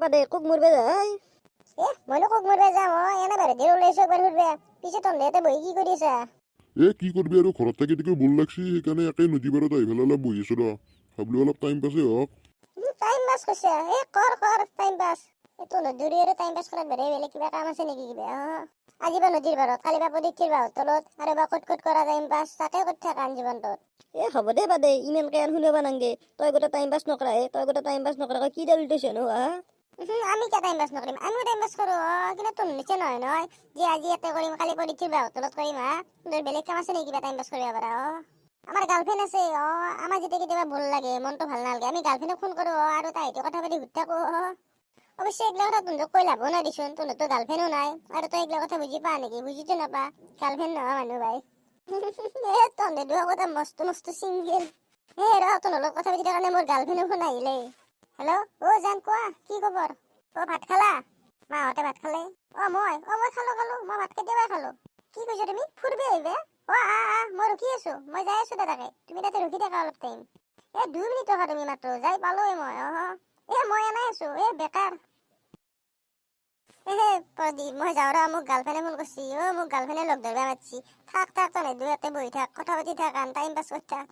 বাদে কোক মরবে যাই মইনো কোক মরবে যাম এনে বারে দিয়ে ওলাইছো একবার ফুরবে পিছে তন্দেতে বই কি করিছা কি করবি আৰু ঘৰত থাকি থাকি বোল লাগছি সেইকাৰণে একে নদী পাৰত আহি পেলাই অলপ বহি আছো ৰ ভাবলো অলপ টাইম পাছে হওক টাইম পাস করছে কর টাইম পাস তো নদীরে আর টাইম পাস করার বেরে বেলে কিবা কাম আছে নাকি কিবা আজি বা নদীর পারত কালি বা পদীক্ষির বাহত তলত আর বা কট করা টাইম পাস তাকে কত থাকা জীবনটোত হ'ব দে বাদে ইমান কেন শুনিবা নাংগে তই গোটা টাইম পাস নকৰা তই গোটা টাইম পাস নকৰা কি দাল উল্টেছ নো আমি কে টাইম পাস নকৰিম আমি টাইম পাস কৰো কিন্তু তোৰ নিচে নহয় নহয় যে আজি এতে কৰিম কালি পদীক্ষিৰ বাহত তলত কৰিম তোৰ বেলেগ কাম আছে নেকি কিবা টাইম পাস কৰিব পাৰা আমার গার্লফ্রেন্ড আছে আমার যেতে কেতিয়াবা ভুল লাগে মনটো ভাল নালাগে আমি গার্লফ্রেন্ডক ফোন কৰো আৰু তাইতে কথা পাতি ঘুৰি থাকো অবশ্য এগুলা কথা তুন্দক কৈ লাভো নাই দিছোন তোৰ তো গাৰ্লফ্ৰেন্ডও নাই আৰু তই এগুলা কথা বুজি পা নেকি বুজিতো নাপা গাৰ্লফ্ৰেন্ড নহয় মানুহ ভাই তন্দে দুয়া কথা মস্ত মস্ত সিঙ্গেল ৰ তোৰ লগত কথা পাতি কাৰণে মোৰ গাৰ্লফ্ৰেন্ডৰ ফোন আহিলে হেল্ল' জান কোৱা কি খবৰ ভাত খালা মাহঁতে ভাত খালে মই খালো মই ভাত কেতিয়াবাই খালো কি কৈছা তুমি ফুৰবে আহিবে মই ৰখি আছো মই যাই আছো দাদাকে তুমি তাতে ৰখি থাকা অলপ টাইম 2 মিনিট ৰখা তুমি মাত্ৰ যাই পালোৱে মই মই এনাই আছো বেকাৰ প্ৰদীপ মই যাওঁ ৰ মোক গাৰ্লফ্ৰেণ্ডে ফোন কৰিছি মোক গাৰ্লফ্ৰেণ্ডে লগ ধৰিবা মাতছি থাক তনে দুই ইয়াতে বহি থাক কথা পাতি থাক টাইম পাছ কৰি থাক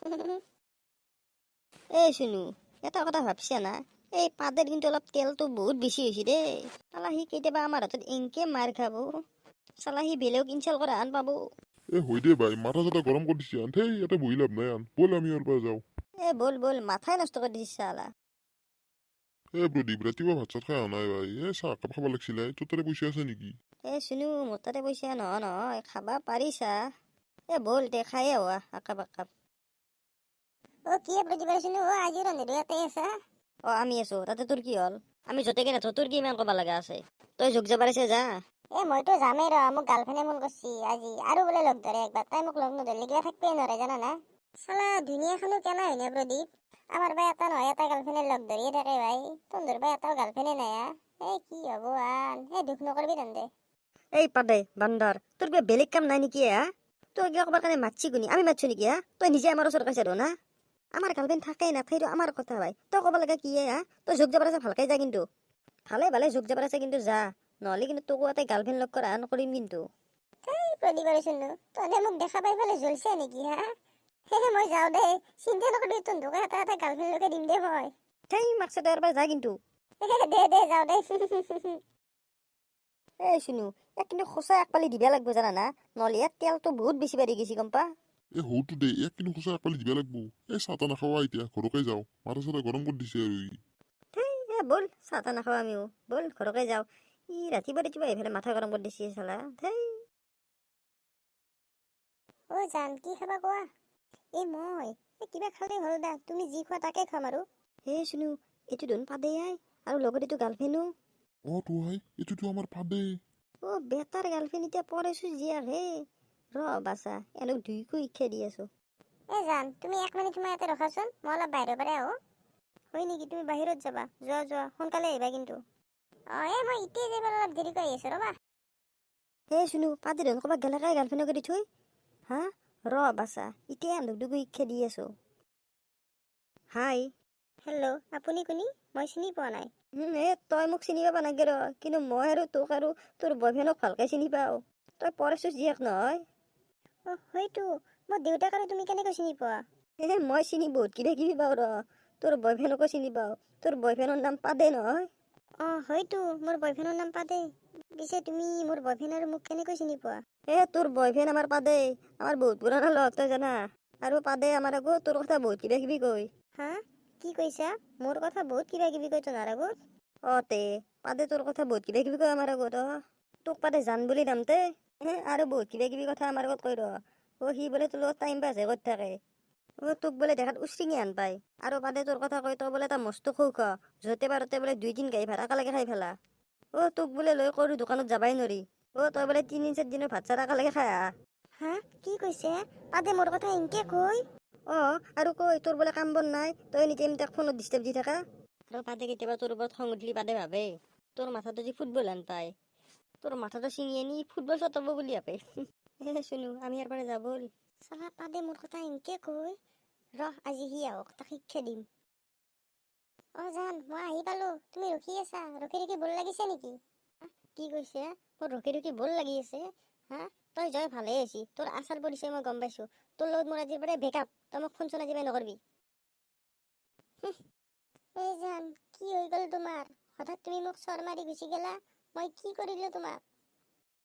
শুনু এটা কথা ভাবছা না এই পাদের কিন্তু অলপ তেলটো বহুত বেছি হৈছে দেই চালা সি কেতিয়াবা আমাৰ হাতত এনকে মাৰ খাব চালা সি বেলেগ ইনচাল কৰা আন পাব হৈ দে ভাই মাথা চাথা গৰম কৰি দিছে আন ইয়াতে বহি লাভ নাই আন বল আমি ইয়াৰ পৰা যাওঁ বল মাথাই নষ্ট কৰি দিছ চালা প্ৰদীপ ৰাতিপুৱা ভাত চাত খাই অহা নাই ভাই চাহ একাপ খাব লাগিছিলে তোৰ তাতে পইচা আছে নেকি শুনু মোৰ তাতে পইচা নহয় খাবা পাৰিছা বল তে খাই হোৱা একাপ কি প্ৰদীপ শুনু আজি ৰন্ধি ইয়াতে আছা আমি আছো তাতে তোৰ কি হ'ল আমি য'তে নাথো তোৰ কি ইমান ক'ব লগা আছে তই যোগ যাব পাৰিছে যা মইতো যামেই ৰ মোক গাৰ্লফ্ৰেণ্ডে ফোন কৰিছি আজি আৰু বোলে লগ ধৰে একবাৰ তাই মোক লগ নধৰিলে কিবা থাকিবই নোৱাৰে জানা না চালা দুনিয়াখনো কেনা হয়নে প্ৰদীপ আমাৰ বা এটা নহয় এটা গাৰ্লফ্ৰেণ্ডে লগ ধৰিয়ে থাকে ভাই তোৰ বা এটাও গাৰ্লফ্ৰেণ্ডে নাই কি হ'ব আন দুখ নকৰিবি তন্দে পাদে বান্দৰ তোৰ কিবা বেলেগ কাম নাই নেকি তই কিবা ক'বৰ কাৰণে মাতছি কোনি আমি মাতছো নেকি তই নিজে আমাৰ ওচৰত কাইছা না আমাৰ গাৰ্লফ্ৰেণ্ড থাকেই নাথাকিলেও আমাৰ কথা ভাই তই ক'ব লাগে কি তই যোগ যাব আছে ভালকে যা কিন্তু ভালে যোগ যাব আছে কিন্তু যা নহ'লে কিন্তু তোকো এটা গাৰ্লফ্ৰেণ্ড লগ কৰা নকৰিম কিন্তু তই মোক দেখা পাই পেলাই জ্বলছে নেকি মই যাওঁ দে চিন্তা নকৰিবি তোক এটা গাৰ্লফ্ৰেণ্ড লগে দিম দে মই মাকসাতে এবাৰ যা কিন্তু দে যাওঁ দে শুনু কিন্তু সঁচা একপালি দিবা লাগব জানা না নহ'লে ইয়াত তেলটো বহুত বেছি বাঢ়ি গৈছে গম পা হৌটো দে কিন্তু সঁচা একপালি দিবা লাগব চাহ তাহ নাখাৱা এতিয়া ঘৰকে যাওঁ মাথা চাথা গৰম কৰি দিছে আৰু বল চাহ তাহ নাখাওঁ আমিও বল ঘৰকে যাওঁ ৰাতিপুৱা এইফালে মাথা গৰম কৰি দিছে চালা জান কি খাবা কোৱা মই কিবা খালে হ'ল দা তুমি যি খোৱা তাকে খাম আৰু শুনু এইটো ধোন পাদেই আৰু লগত এইটো গাৰ্লফ্ৰেণ্ডো তো ভাই এইটোতো আমাৰ পাদে বেটাৰ গাৰ্লফ্ৰেণ্ড এতিয়া পৰেছো জীয়াক বাছা এনক দুইকো ইচ্ছা দি আছো জান তুমি 1 মিনিট তোমাৰ ইয়াতে ৰখাচোন মই অলপ বাহিৰৰ পৰা আহো হয় নেকি তুমি বাহিৰত যাবা যোৱা সোনকালে আহিবা কিন্তু মই ইতিয়াই যাই অলপ দেৰিকৈ আহি আছো ৰবা শুনু পাতি ধন ক'ৰবাত গেলাকাই গাৰ্লফ্ৰেণ্ডক দি থৈ বাছা এতিয়া এনক দুইকো ইচ্ছা দি আছো হাই হেল্ল' আপুনি কোনি মই চিনি পোৱা নাই তই মোক চিনি পাবা নাগে কিন্তু মই আৰু তোক আৰু তোৰ বয়ফ্ৰেণ্ডক ভালকে চিনি পাওঁ তই পৰেছো জীয়েক নহয় হয়তো মোৰ দেউতাক আৰু তুমি কেনেকৈ চিনি পোৱা মই চিনি বহুত কিবা পাওঁ তোৰ বয়ফ্ৰেণ্ডকো চিনি পাওঁ তোৰ বয়ফ্ৰেণ্ডৰ নাম পাদে নহয় হয়তো মোৰ বয়ফ্ৰেণ্ডৰ নাম পাদে পিছে তুমি মোৰ বয়ফ্ৰেণ্ড আৰু মোক কেনেকৈ চিনি পোৱা তোৰ বয়ফ্ৰেণ্ড আমাৰ পাদে আমাৰ বহুত পুৰণা লগ তই জানা আৰু পাদে আমাৰ আকৌ তোৰ কথা বহুত কিবা কয় কি কৈছা মোৰ কথা বহুত কিবা কয় তোমাৰ আগত পাদে তোৰ কথা বহুত কিবা কয় আমাৰ আগত তোক পাদে জান বুলি নামতে আৰু বহুত কিবা কথা আমাৰ আগত কৈ সি বোলে তোৰ লগত টাইম পাছহে কৰি থাকে তোক বোলে দেখাত উচৰিঙি আন পায় আৰু পাদে তোৰ কথা কয় তই বোলে এটা মস্ত খৌখ য'তে পাৰতে বোলে 2 দিন গাড়ী ভাড়া একেলগে খাই ফেলা তোক বোলে লৈ কৰো দোকানত যাবাই নোৱাৰি তই বোলে 3-4 দিনৰ ভাত চাত একেলগে খাই কি কৈছে পাদে মোৰ কথা এনকে কয় আৰু কৈ তোৰ বোলে কাম বন নাই তই এনি টাইম তাক ফোনত ডিষ্টাৰ্ব দি থাকা আৰু পাদে কেতিয়াবা তোৰ ওপৰত খং উঠলি পাদে ভাবে তোৰ মাথাটো যি ফুটবল হেন পায় তোৰ মাথাটো ছিঙি আনি ফুটবল চটাব বুলি ভাবে শুনু আমি ইয়াৰ পৰা যাব চালা পাদে মোৰ কথা এনকে কয় আজি সি আহক তাক শিক্ষা দিম অ জান মই আহি পালো তুমি ৰখি আছা ৰখি ৰখি বৰ লাগিছে নেকি কি কৈছে মোৰ ৰখি ৰখি বৰ লাগি আছে হা তই জয় ভালে আছি তোৰ আচাৰ পৰিছে মই গম পাইছো তোৰ লগত মোৰ আজিৰ পৰা বেকআপ তই মোক ফোন চোন আজিৰ পৰা নকৰবি এই জান কি হৈ গ'ল তোমাৰ হঠাৎ তুমি মোক চৰ মাৰি গুচি গেলা মই কি কৰিলো তোমাক